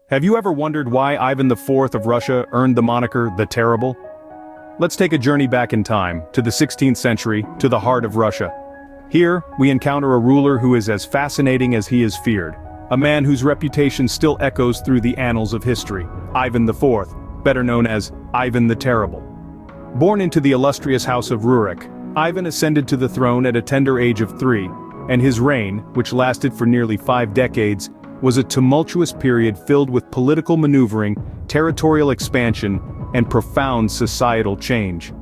Have you ever wondered why Ivan IV of Russia earned the moniker the Terrible? Let's take a journey back in time, to the 16th century, to the heart of Russia. Here, we encounter a ruler who is as fascinating as he is feared. A man whose reputation still echoes through the annals of history, Ivan IV, better known as Ivan the Terrible. Born into the illustrious house of Rurik, Ivan ascended to the throne at a tender age of 3, and his reign, which lasted for nearly 5 decades, was a tumultuous period filled with political maneuvering, territorial expansion, and profound societal change.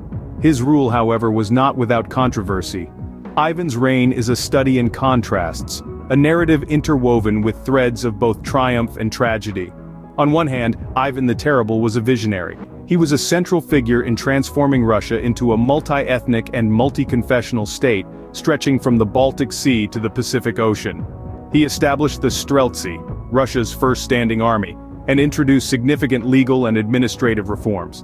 His rule, however, was not without controversy. Ivan's reign is a study in contrasts, a narrative interwoven with threads of both triumph and tragedy. On one hand, Ivan the Terrible was a visionary. He was a central figure in transforming Russia into a multi-ethnic and multi-confessional state, stretching from the Baltic Sea to the Pacific Ocean. He established the Streltsy, Russia's first standing army, and introduced significant legal and administrative reforms.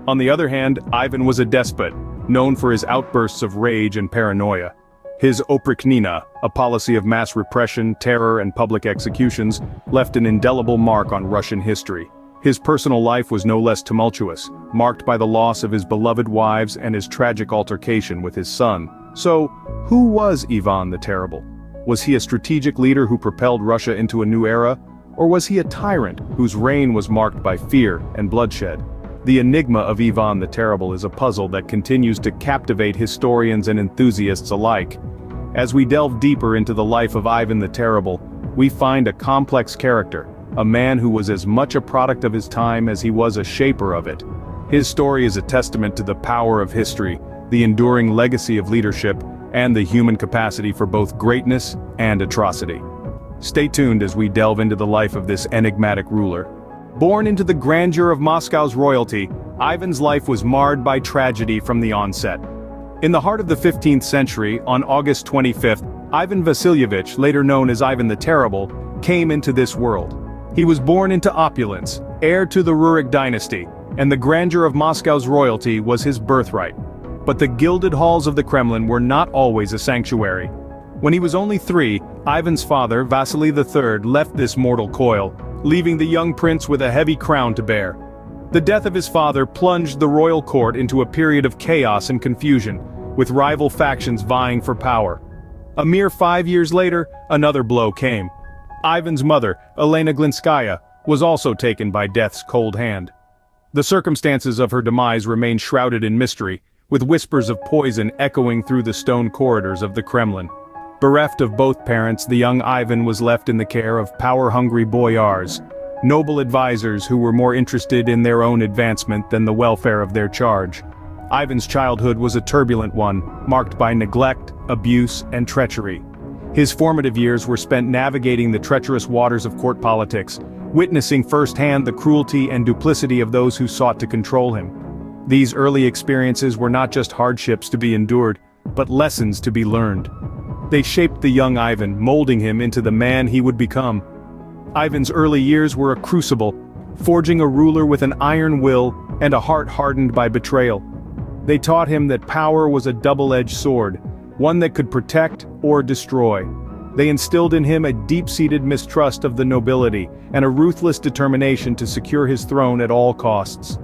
On the other hand, Ivan was a despot, known for his outbursts of rage and paranoia. His oprichnina, a policy of mass repression, terror, and public executions, left an indelible mark on Russian history. His personal life was no less tumultuous, marked by the loss of his beloved wives and his tragic altercation with his son. So, who was Ivan the Terrible? Was he a strategic leader who propelled Russia into a new era? Or was he a tyrant whose reign was marked by fear and bloodshed? The enigma of Ivan the Terrible is a puzzle that continues to captivate historians and enthusiasts alike. As we delve deeper into the life of Ivan the Terrible, we find a complex character, a man who was as much a product of his time as he was a shaper of it. His story is a testament to the power of history, the enduring legacy of leadership, and the human capacity for both greatness and atrocity. Stay tuned as we delve into the life of this enigmatic ruler. Born into the grandeur of Moscow's royalty, Ivan's life was marred by tragedy from the onset. In the heart of the 15th century, on August 25th, Ivan Vasilievich, later known as Ivan the Terrible, came into this world. He was born into opulence, heir to the Rurik dynasty, and the grandeur of Moscow's royalty was his birthright. But the gilded halls of the Kremlin were not always a sanctuary. When he was only 3, Ivan's father, Vasily III, left this mortal coil, leaving the young prince with a heavy crown to bear. The death of his father plunged the royal court into a period of chaos and confusion, with rival factions vying for power. A mere 5 years later, another blow came. Ivan's mother, Elena Glinskaya, was also taken by death's cold hand. The circumstances of her demise remain shrouded in mystery, with whispers of poison echoing through the stone corridors of the Kremlin. Bereft of both parents, the young Ivan was left in the care of power-hungry boyars, noble advisors who were more interested in their own advancement than the welfare of their charge. Ivan's childhood was a turbulent one, marked by neglect, abuse, and treachery. His formative years were spent navigating the treacherous waters of court politics, witnessing firsthand the cruelty and duplicity of those who sought to control him. These early experiences were not just hardships to be endured, but lessons to be learned. They shaped the young Ivan, molding him into the man he would become. Ivan's early years were a crucible, forging a ruler with an iron will and a heart hardened by betrayal. They taught him that power was a double-edged sword, one that could protect or destroy. They instilled in him a deep-seated mistrust of the nobility and a ruthless determination to secure his throne at all costs.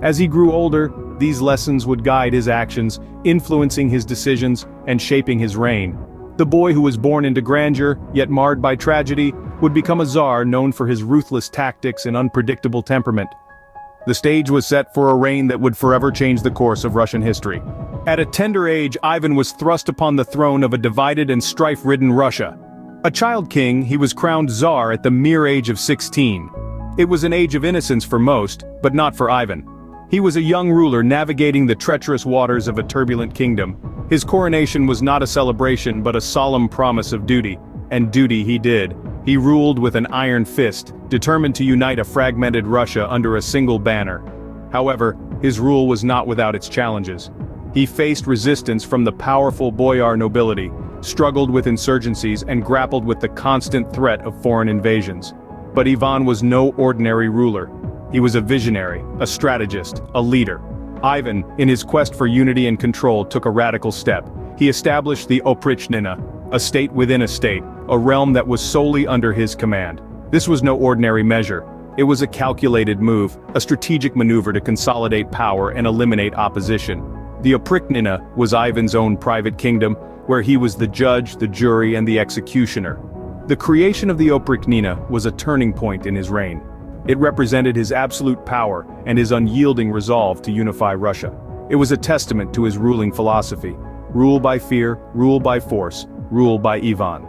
As he grew older, these lessons would guide his actions, influencing his decisions and shaping his reign. The boy who was born into grandeur, yet marred by tragedy, would become a czar known for his ruthless tactics and unpredictable temperament. The stage was set for a reign that would forever change the course of Russian history. At a tender age, Ivan was thrust upon the throne of a divided and strife-ridden Russia. A child king, he was crowned czar at the mere age of 16. It was an age of innocence for most, but not for Ivan. He was a young ruler navigating the treacherous waters of a turbulent kingdom. His coronation was not a celebration but a solemn promise of duty, and duty he did. He ruled with an iron fist, determined to unite a fragmented Russia under a single banner. However, his rule was not without its challenges. He faced resistance from the powerful boyar nobility, struggled with insurgencies, and grappled with the constant threat of foreign invasions. But Ivan was no ordinary ruler. He was a visionary, a strategist, a leader. Ivan, in his quest for unity and control, took a radical step. He established the oprichnina, a state within a state, a realm that was solely under his command. This was no ordinary measure. It was a calculated move, a strategic maneuver to consolidate power and eliminate opposition. The Oprichnina was Ivan's own private kingdom, where he was the judge, the jury, and the executioner. The creation of the Oprichnina was a turning point in his reign. It represented his absolute power and his unyielding resolve to unify Russia. It was a testament to his ruling philosophy: rule by fear, rule by force, rule by Ivan.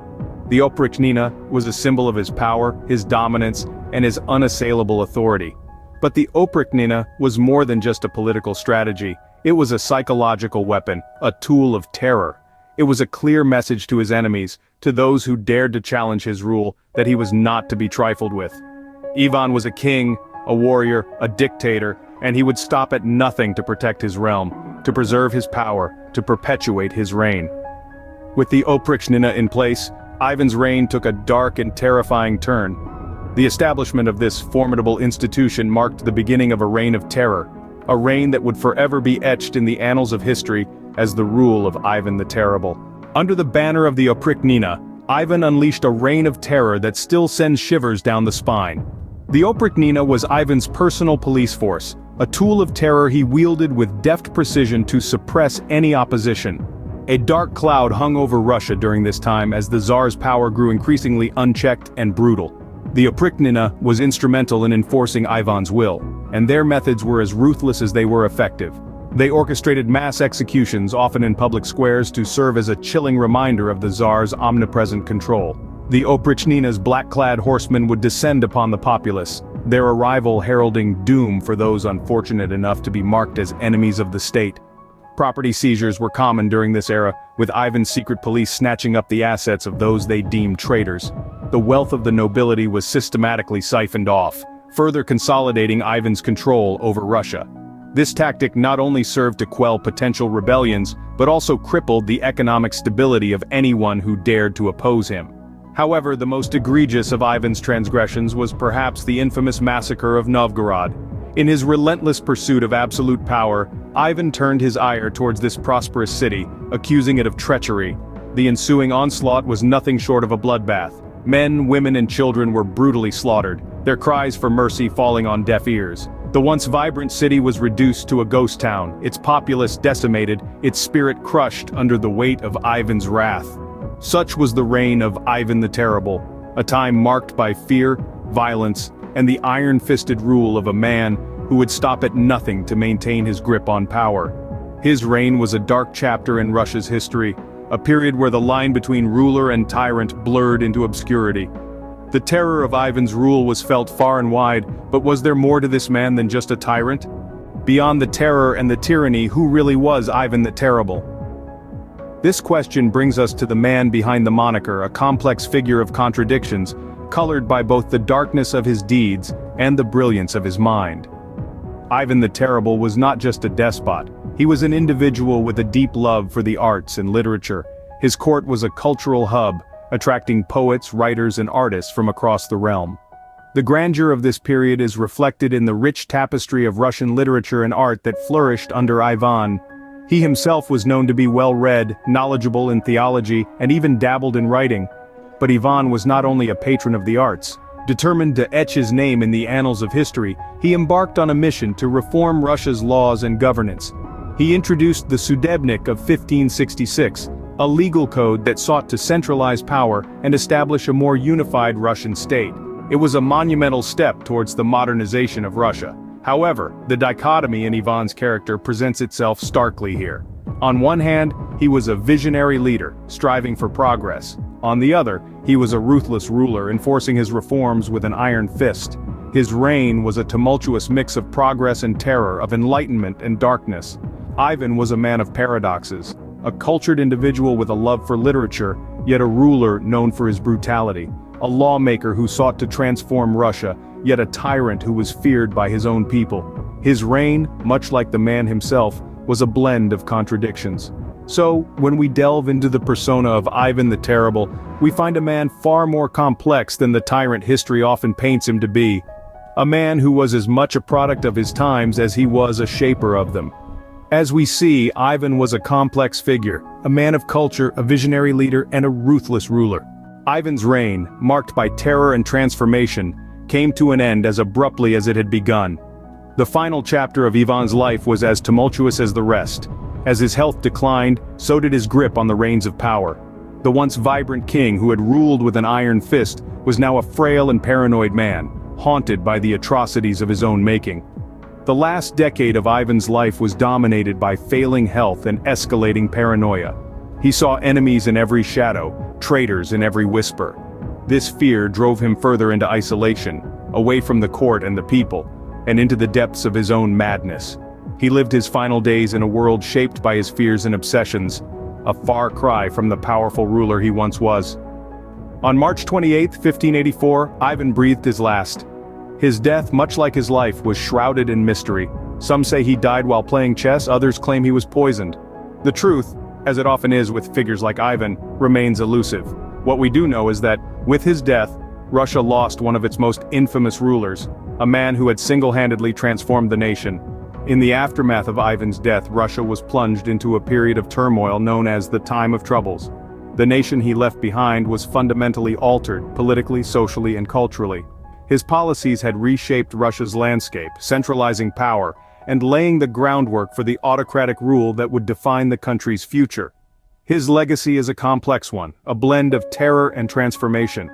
The Oprichnina was a symbol of his power, his dominance, and his unassailable authority. But the Oprichnina was more than just a political strategy. It was a psychological weapon, a tool of terror. It was a clear message to his enemies, to those who dared to challenge his rule, that he was not to be trifled with. Ivan was a king, a warrior, a dictator, and he would stop at nothing to protect his realm, to preserve his power, to perpetuate his reign. With the Oprichnina in place, Ivan's reign took a dark and terrifying turn. The establishment of this formidable institution marked the beginning of a reign of terror, a reign that would forever be etched in the annals of history as the rule of Ivan the Terrible. Under the banner of the Oprichnina, Ivan unleashed a reign of terror that still sends shivers down the spine. The Oprichnina was Ivan's personal police force, a tool of terror he wielded with deft precision to suppress any opposition. A dark cloud hung over Russia during this time as the Tsar's power grew increasingly unchecked and brutal. The Oprichnina was instrumental in enforcing Ivan's will, and their methods were as ruthless as they were effective. They orchestrated mass executions, often in public squares, to serve as a chilling reminder of the Tsar's omnipresent control. The Oprichnina's black-clad horsemen would descend upon the populace, their arrival heralding doom for those unfortunate enough to be marked as enemies of the state. Property seizures were common during this era, with Ivan's secret police snatching up the assets of those they deemed traitors. The wealth of the nobility was systematically siphoned off, further consolidating Ivan's control over Russia. This tactic not only served to quell potential rebellions, but also crippled the economic stability of anyone who dared to oppose him. However, the most egregious of Ivan's transgressions was perhaps the infamous massacre of Novgorod. In his relentless pursuit of absolute power, Ivan turned his ire towards this prosperous city, accusing it of treachery. The ensuing onslaught was nothing short of a bloodbath. Men, women, and children were brutally slaughtered, their cries for mercy falling on deaf ears. The once vibrant city was reduced to a ghost town, its populace decimated, its spirit crushed under the weight of Ivan's wrath. Such was the reign of Ivan the Terrible, a time marked by fear, violence, and the iron-fisted rule of a man who would stop at nothing to maintain his grip on power. His reign was a dark chapter in Russia's history, a period where the line between ruler and tyrant blurred into obscurity. The terror of Ivan's rule was felt far and wide, but was there more to this man than just a tyrant? Beyond the terror and the tyranny, who really was Ivan the Terrible? This question brings us to the man behind the moniker, a complex figure of contradictions, colored by both the darkness of his deeds and the brilliance of his mind. Ivan the Terrible was not just a despot, he was an individual with a deep love for the arts and literature. His court was a cultural hub, attracting poets, writers, and artists from across the realm. The grandeur of this period is reflected in the rich tapestry of Russian literature and art that flourished under Ivan. He himself was known to be well-read, knowledgeable in theology, and even dabbled in writing. But Ivan was not only a patron of the arts. Determined to etch his name in the annals of history, he embarked on a mission to reform Russia's laws and governance. He introduced the Sudebnik of 1566, a legal code that sought to centralize power and establish a more unified Russian state. It was a monumental step towards the modernization of Russia. However, the dichotomy in Ivan's character presents itself starkly here. On one hand, he was a visionary leader, striving for progress. On the other, he was a ruthless ruler, enforcing his reforms with an iron fist. His reign was a tumultuous mix of progress and terror, of enlightenment and darkness. Ivan was a man of paradoxes, a cultured individual with a love for literature, yet a ruler known for his brutality, a lawmaker who sought to transform Russia, yet a tyrant who was feared by his own people. His reign, much like the man himself, was a blend of contradictions. So, when we delve into the persona of Ivan the Terrible, we find a man far more complex than the tyrant history often paints him to be. A man who was as much a product of his times as he was a shaper of them. As we see, Ivan was a complex figure, a man of culture, a visionary leader, and a ruthless ruler. Ivan's reign, marked by terror and transformation, came to an end as abruptly as it had begun. The final chapter of Ivan's life was as tumultuous as the rest. As his health declined, so did his grip on the reins of power. The once vibrant king who had ruled with an iron fist was now a frail and paranoid man, haunted by the atrocities of his own making. The last decade of Ivan's life was dominated by failing health and escalating paranoia. He saw enemies in every shadow, traitors in every whisper. This fear drove him further into isolation, away from the court and the people, and into the depths of his own madness. He lived his final days in a world shaped by his fears and obsessions, a far cry from the powerful ruler he once was. On March 28, 1584, Ivan breathed his last. His death, much like his life, was shrouded in mystery. Some say he died while playing chess, others claim he was poisoned. The truth, as it often is with figures like Ivan, remains elusive. What we do know is that, with his death, Russia lost one of its most infamous rulers, a man who had single-handedly transformed the nation. In the aftermath of Ivan's death, Russia was plunged into a period of turmoil known as the Time of Troubles. The nation he left behind was fundamentally altered, politically, socially, and culturally. His policies had reshaped Russia's landscape, centralizing power, and laying the groundwork for the autocratic rule that would define the country's future. His legacy is a complex one, a blend of terror and transformation.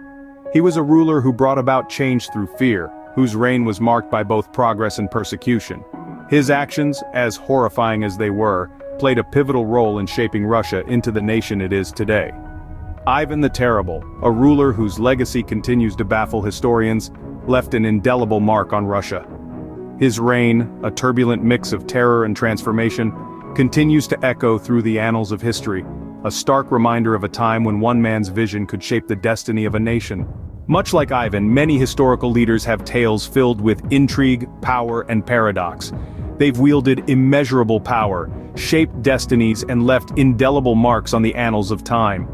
He was a ruler who brought about change through fear, whose reign was marked by both progress and persecution. His actions, as horrifying as they were, played a pivotal role in shaping Russia into the nation it is today. Ivan the Terrible, a ruler whose legacy continues to baffle historians, left an indelible mark on Russia. His reign, a turbulent mix of terror and transformation, continues to echo through the annals of history, a stark reminder of a time when one man's vision could shape the destiny of a nation. Much like Ivan, many historical leaders have tales filled with intrigue, power, and paradox. They've wielded immeasurable power, shaped destinies, and left indelible marks on the annals of time.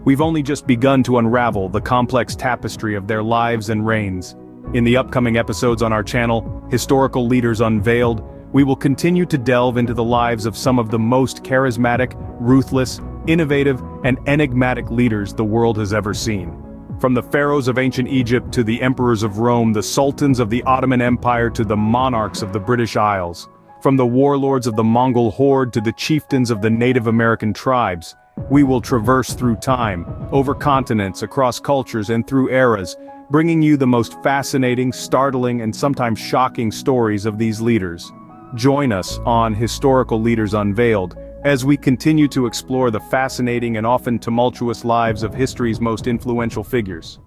We've only just begun to unravel the complex tapestry of their lives and reigns. In the upcoming episodes on our channel, Historical Leaders Unveiled, we will continue to delve into the lives of some of the most charismatic, ruthless, innovative, and enigmatic leaders the world has ever seen. From the pharaohs of ancient Egypt to the emperors of Rome, the sultans of the Ottoman Empire to the monarchs of the British Isles, from the warlords of the Mongol horde to the chieftains of the Native American tribes, we will traverse through time, over continents, across cultures, and through eras, bringing you the most fascinating, startling, and sometimes shocking stories of these leaders. Join us on Historical Leaders Unveiled, as we continue to explore the fascinating and often tumultuous lives of history's most influential figures.